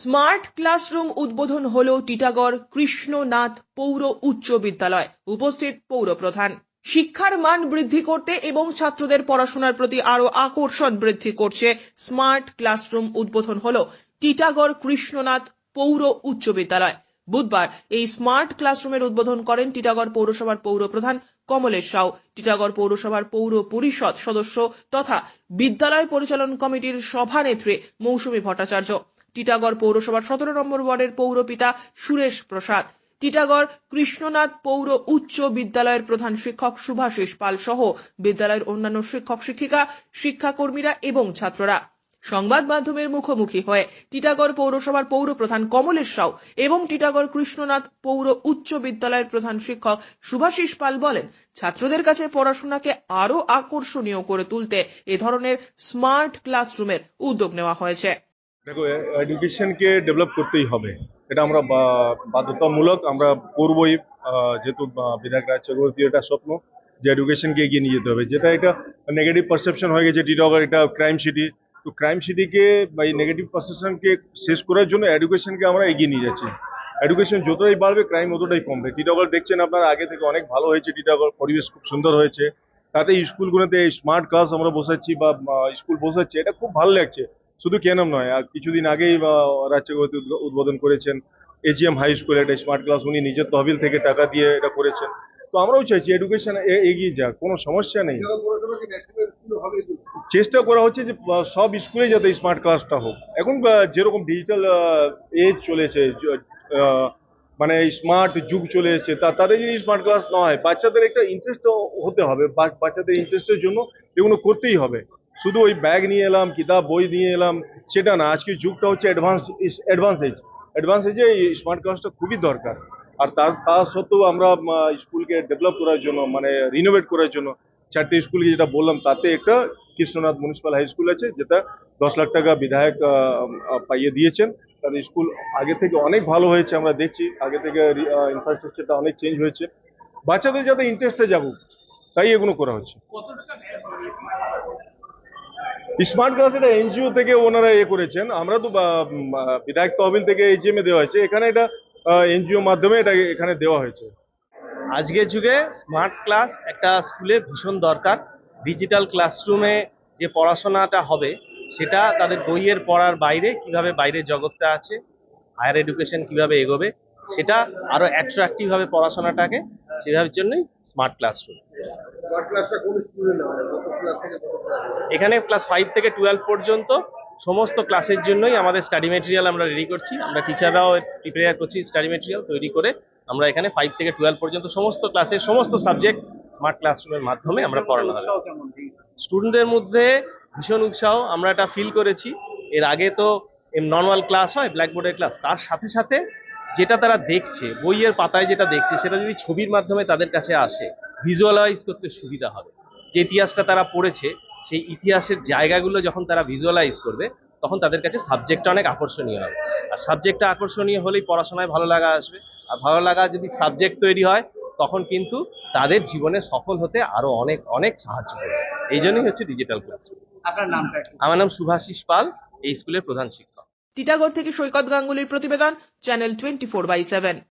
Smart classroom উদ্বোধন হল টিটাগড় কৃষ্ণনাথ পৌর উচ্চ বিদ্যালয়। উপস্থিত পৌর প্রধান। শিক্ষার মান বৃদ্ধি করতে এবং ছাত্রদের পড়াশোনার প্রতি আরো আকর্ষণ বৃদ্ধি করছে স্মার্ট ক্লাসরুম উদ্বোধন হল টিটাগড় কৃষ্ণনাথ পৌর উচ্চ বিদ্যালয়। বুধবার এই স্মার্ট ক্লাসরুমের উদ্বোধন করেন টিটাগড় পৌরসভার পৌর প্রধান কমলেশ সাউ, টিটাগড় পৌরসভার পৌর পরিষদ সদস্য তথা বিদ্যালয় পরিচালন কমিটির সভানেত্রী মৌসুমী ভট্টাচার্য, টিটাগড় পৌরসভার 17 নম্বর ওয়ার্ডের পৌরপিতা সুরেশ প্রসাদ, টিটাগড় কৃষ্ণনাথ পৌর উচ্চ বিদ্যালয়ের প্রধান শিক্ষক শুভাশিস পাল সহ বিদ্যালয়ের অন্যান্য শিক্ষক শিক্ষিকা, শিক্ষাকর্মীরা এবং ছাত্ররা। সংবাদ মাধ্যমের মুখোমুখি হয়ে টিটাগড় পৌরসভার পৌর প্রধান কমলেশ সাউ এবং টিটাগড় কৃষ্ণনাথ পৌর উচ্চ বিদ্যালয়ের প্রধান শিক্ষক শুভাশিস পাল বলেন, ছাত্রদের কাছে পড়াশোনাকে আরো আকর্ষণীয় করে তুলতে এ ধরনের স্মার্ট ক্লাসরুমের উদ্যোগ নেওয়া হয়েছে। দেখো, এডুকেশনকে ডেভেলপ করতেই হবে, এটা আমরা বাধ্যতামূলক আমরা করবই। যেহেতু বিধায়ক রাজ চক্রবর্তীর এটা স্বপ্ন যে এডুকেশনকে এগিয়ে নিয়ে যেতে হবে। যেটা এটা নেগেটিভ পারসেপশন হয়ে গেছে টিটাগড় এটা ক্রাইম সিটি, তো ক্রাইম সিটিকে বা এই নেগেটিভ পারসেপশনকে শেষ করার জন্য এডুকেশনকে আমরা এগিয়ে নিয়ে যাচ্ছি। এডুকেশন যতটাই বাড়বে ক্রাইম অতটাই কমবে। টিটাগড় দেখছেন আপনারা আগে থেকে অনেক ভালো হয়েছে, টিটাগড় পরিবেশ খুব সুন্দর হয়েছে। তাতে স্কুলগুলোতে স্মার্ট ক্লাস আমরা বসাচ্ছি বা স্কুল বসাচ্ছি, এটা খুব ভালো লাগছে। শুধু কেন নয়, আর কিছুদিন আগেই রাজ চক্রবর্তী উদ্বোধন করেছেন এজিএম হাই স্কুল, একটা স্মার্ট ক্লাস উনি নিজের তহবিল থেকে টাকা দিয়ে এটা করেছেন। তো আমরাও চাইছি এডুকেশন এগিয়ে যাক, কোনো সমস্যা নেই। চেষ্টা করা হচ্ছে যে সব স্কুলে যাতে স্মার্ট ক্লাসটা হোক। এখন যেরকম ডিজিটাল এজ চলেছে, মানে স্মার্ট যুগ চলে এসেছে, তাদের যদি স্মার্ট ক্লাস না হয়, বাচ্চাদের একটা ইন্টারেস্ট হতে হবে। বাচ্চাদের ইন্টারেস্টের জন্য এগুলো করতেই হবে। শুধু ওই ব্যাগ নিয়ে এলাম, কিতাব বই নিয়ে এলাম সেটা না। আজকে যুগটা হচ্ছে অ্যাডভান্স এজে এই স্মার্ট ক্লাসটা খুবই দরকার। আর তা সত্ত্বেও আমরা স্কুলকে ডেভেলপ করার জন্য, মানে রিনোভেট করার জন্য 4টে স্কুলকে যেটা বললাম, তাতে একটা কৃষ্ণনাথ মিউনিসিপাল হাই স্কুল আছে, যেটা 10 লাখ টাকা বিধায়ক পাইয়ে দিয়েছেন। তাদের স্কুল আগে থেকে অনেক ভালো হয়েছে, আমরা দেখছি আগে থেকে ইনফ্রাস্ট্রাকচারটা অনেক চেঞ্জ হয়েছে। বাচ্চাদের যাতে ইন্টারেস্টে যাবুক তাই এগুলো করা হচ্ছে। স্মার্ট ক্লাস এটা এনজিও থেকে ওনারা করেছেন, আমরা তো বিধায়ক তহবিল থেকে এজিএম এ দেওয়া হয়েছে, এখানে এটা এনজিও মাধ্যমে এটা এখানে দেওয়া হয়েছে। আজকের যুগে স্মার্ট ক্লাস একটা স্কুলে ভীষণ দরকার। ডিজিটাল ক্লাসরুমে যে পড়াশোনাটা হবে সেটা তাদের বইয়ের পড়ার বাইরে কিভাবে বাইরের জগৎটা আছে, হায়ার এডুকেশন কিভাবে এগোবে, সেটা আরো অ্যাট্রাকটিভ ভাবে পড়াশোনাটাকে সেভাবে জন্যই স্মার্ট ক্লাসরুম। এখানে ক্লাস 5 থেকে 12 পর্যন্ত সমস্ত ক্লাসের জন্যই আমাদের স্টাডি মেটেরিয়াল আমরা রেডি করছি। আমরা টিচাররাও প্রিপেয়ার করছি স্টাডি মেটেরিয়াল তৈরি করে। আমরা এখানে 5 থেকে 12 পর্যন্ত সমস্ত ক্লাসের সমস্ত সাবজেক্ট স্মার্ট ক্লাসরুমের মাধ্যমে আমরা পড়ানো হবে। স্টুডেন্টদের মধ্যে ভীষণ উৎসাহ আমরা এটা ফিল করেছি। এর আগে তো নর্মাল ক্লাস হয়, ব্ল্যাকবোর্ডের ক্লাস, তার সাথে সাথে যেটা তারা দেখছে বইয়ের পাতায় যেটা দেখছে সেটা যদি ছবির মাধ্যমে তাদের কাছে আসে, ভিজুয়ালাইজ করতে সুবিধা হবে। যে ইতিহাসটা তারা পড়েছে সেই ইতিহাসের জায়গাগুলো যখন তারা ভিজুয়ালাইজ করবে তখন তাদের কাছে সাবজেক্টটা অনেক আকর্ষণীয় হবে। আর সাবজেক্টটা আকর্ষণীয় হলেই পড়াশোনায় ভালো লাগা আসবে। আর ভালো লাগা যদি সাবজেক্ট তৈরি হয় তখন কিন্তু তাদের জীবনে সফল হতে আরো অনেক অনেক সাহায্য করবে। এই জন্যই হচ্ছে ডিজিটাল ক্লাসরুম। আপনার নামটা? আমার নাম শুভাশিস পাল, এই স্কুলের প্রধান শিক্ষক। টিটাগড় থেকে সৈকত গাঙ্গুলির প্রতিবেদন, চ্যানেল 24/7।